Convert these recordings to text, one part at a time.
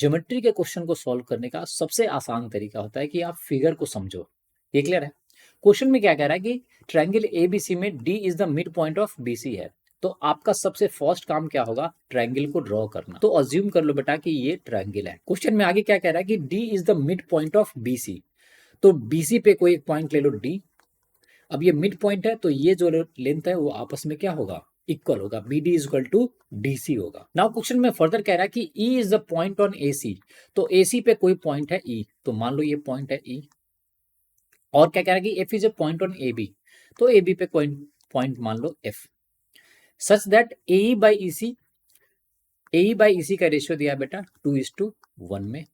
Geometry के question को solve करने का सबसे आसान तरीका होता है कि आप फिगर को समझो। ये क्लियर है? क्वेश्चन में क्या कह रहा है कि ट्रायंगल एबीसी में D is the mid point of BC है। तो आपका सबसे फर्स्ट काम क्या होगा? ट्रायंगल को ड्रॉ करना। तो अज्यूम कर लो बेटा कि ये ट्रायंगल है। क्वेश्चन में आगे क्या कह रहा है कि D is the mid point of BC. तो बीसी पे कोई एक पॉइंट ले लो डी। अब ये मिड पॉइंट है तो ये जो लेंथ है वो आपस में क्या होगा? इक्वल होगा। B D is equal to D C होगा। नाउ क्वेश्चन में फर्दर कह रहा है कि E is the point on A C. तो ए सी पे कोई पॉइंट है ई, तो मान लो ये पॉइंट है ई। और क्या कह रहा है कि F is a point on A B. तो ए बी पे कोई पॉइंट मान लो F. Such that A E by E C, A E by E C का रेशियो दिया है बेटा 2:1 में।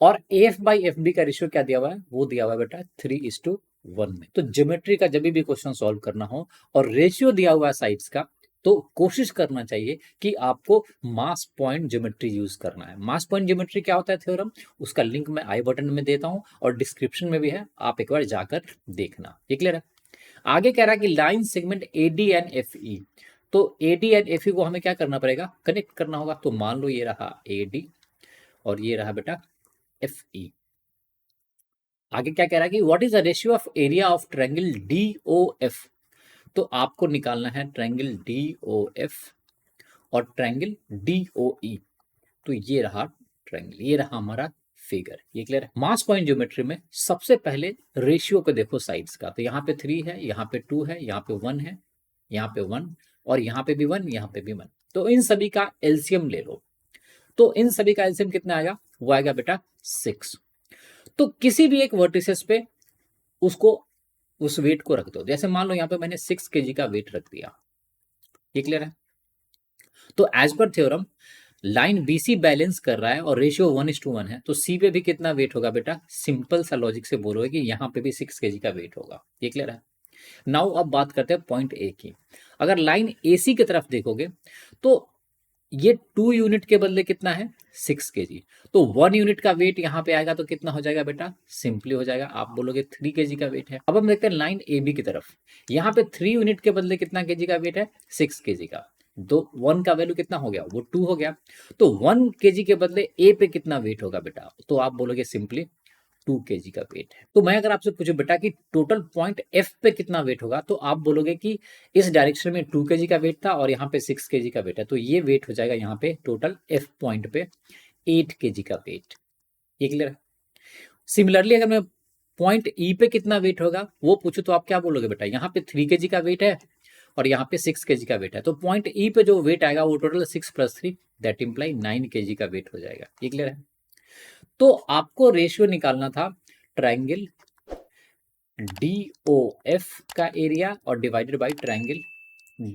और एफ बाई एफ बी का रेशियो क्या दिया हुआ है? वो दिया हुआ है बेटा 3:1 में। तो ज्योमेट्री का जब भी क्वेश्चन सॉल्व करना हो और रेशियो दिया हुआ है साइड्स का, तो कोशिश करना चाहिए कि आपको मास पॉइंट ज्योमेट्री यूज करना है। मास पॉइंट ज्योमेट्री क्या होता है थ्योरम, उसका लिंक मैं आई बटन में देता हूं और डिस्क्रिप्शन में भी है, आप एक बार जाकर देखना। ये क्लियर है? आगे कह रहा है कि line segment A D and F E. तो A D and F E को हमें क्या करना पड़ेगा? कनेक्ट करना होगा। तो मान लो ये रहा ए डी और ये रहा बेटा एफ ई। आगे क्या कह रहा है कि what is the ratio of area of triangle D O F. तो आपको निकालना है ट्रायंगल डी ओ एफ और ट्रायंगल डी ओ ई। तो ये रहा ट्रायंगल, ये रहा हमारा फिगर। ये क्लियर है? मास पॉइंट ज्योमेट्री में सबसे पहले रेशियो को देखो साइड्स का। तो यहाँ पे 3 है, यहाँ पे 2 है, यहाँ पे 1 है, यहाँ पे 1 और यहाँ पे भी 1, यहाँ पे भी 1। तो इन सभी का एलसीएम ले लो। तो इन सभी का एलसीएम कितना आएगा? वो आएगा बेटा 6। तो किसी भी एक वर्टिसेस पे उसको उस वेट को रख दो। जैसे मान लो यहाँ पे मैंने 6 केजी का वेट रख दिया। ये क्लियर है? तो as per theorem line BC balance कर रहा है और रेशियो 1:1 है, तो सी पे भी कितना वेट होगा बेटा? सिंपल सा लॉजिक से बोलोगे कि यहाँ पे भी 6 केजी का वेट होगा। ये क्लियर है? नाउ अब बात करते हैं पॉइंट ए की। अगर लाइन एसी की तरफ देखोगे तो ये 2 यूनिट के बदले कितना है? 6 केजी। तो 1 यूनिट का वेट यहाँ पे आएगा तो कितना हो जाएगा बेटा? सिंपली हो जाएगा, आप बोलोगे 3 केजी का वेट है। अब हम देखते हैं लाइन ए बी की तरफ। यहाँ पे 3 यूनिट के बदले कितना केजी का वेट है? 6 केजी का। दो 1 का वैल्यू कितना हो गया? वो 2 हो गया। तो 1 केजी के बदले ए पे कितना वेट होगा बेटा? तो आप बोलोगे सिंपली 2 केजी का वेट है। तो मैं अगर आपसे पूछूं बेटा कि टोटल पॉइंट एफ पे कितना वेट होगा, तो आप बोलोगे कि इस डायरेक्शन में 2 केजी का वेट था और यहाँ पे 6 केजी का वेट है। तो ये वेट हो जाएगा यहाँ पे टोटल एफ पॉइंट पे 8 केजी का वेट। ये क्लियर है? सिमिलरली अगर मैं पॉइंट ई पे कितना वेट होगा वो पूछूं तो आप क्या बोलोगे बेटा? यहाँ पे 3 केजी का वेट है और यहाँ पे 6 केजी का वेट है। तो पॉइंट ई पे जो वेट आएगा वो टोटल 6 + 3 दैट इंप्लाई 9 केजी का वेट हो जाएगा। ये क्लियर है? तो आपको रेशियो निकालना था ट्रायंगल DOF का एरिया और डिवाइडेड बाय ट्रायंगल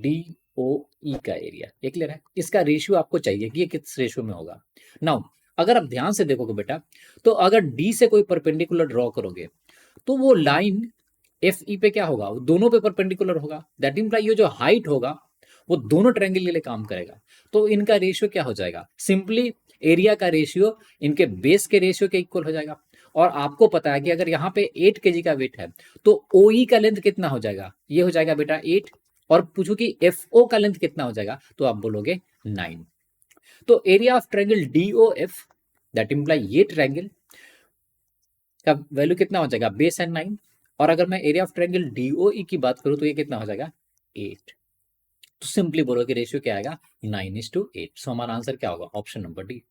DOE का एरिया। ये क्लियर है? इसका रेशियो आपको चाहिए कि ये किस रेशियो में होगा। नाउ अगर आप ध्यान से देखोगे बेटा, तो अगर D से कोई परपेंडिकुलर ड्रॉ करोगे तो वो लाइन FE पे क्या होगा? वो दोनों पे परपेंडिकुलर होगा। दैट इंप्लाई ये जो हाइट होगा वो दोनों ट्रायंगल के लिए काम करेगा। तो इनका रेशियो क्या हो जाएगा? सिंपली एरिया का रेशियो इनके बेस के रेशियो के इक्वल हो जाएगा। और आपको पता है कि अगर यहाँ पे 8 केजी का वेट है तो OE का लेंथ कितना हो जाएगा? ये हो जाएगा बेटा 8। और पूछो कि FO का लेंथ कितना हो जाएगा, तो आप बोलोगे 9। तो area of triangle DOF that imply ये ट्रायंगल का वैल्यू कितना हो जाएगा? बेस है 9। और अगर मैं एरिया ऑफ ट्रायंगल DOE की बात करूं तो ये कितना हो जाएगा? 8। तो सिंपली बोलो कि रेशियो क्या आएगा? 9:8। सो हमारा आंसर क्या होगा? Option number D.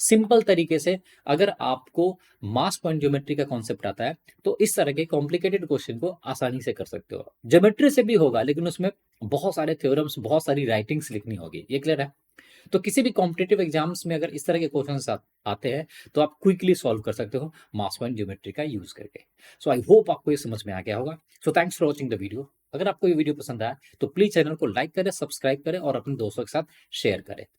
सिंपल तरीके से अगर आपको मास पॉइंट ज्योमेट्री का कॉन्सेप्ट आता है तो इस तरह के कॉम्प्लिकेटेड क्वेश्चन को आसानी से कर सकते हो। ज्योमेट्री से भी होगा लेकिन उसमें बहुत सारे थ्योरम्स, बहुत सारी राइटिंग्स लिखनी होगी। ये क्लियर है? तो किसी भी कॉम्पिटेटिव एग्जाम्स में अगर इस तरह के क्वेश्चन आते हैं तो आप क्विकली सॉल्व कर सकते हो मास पॉइंट ज्योमेट्री का यूज करके। सो आई होप आपको ये समझ में आ गया होगा। So thanks for watching the video. अगर आपको ये वीडियो पसंद आया तो प्लीज चैनल को लाइक करें, सब्सक्राइब करें और अपने दोस्तों के साथ शेयर करें।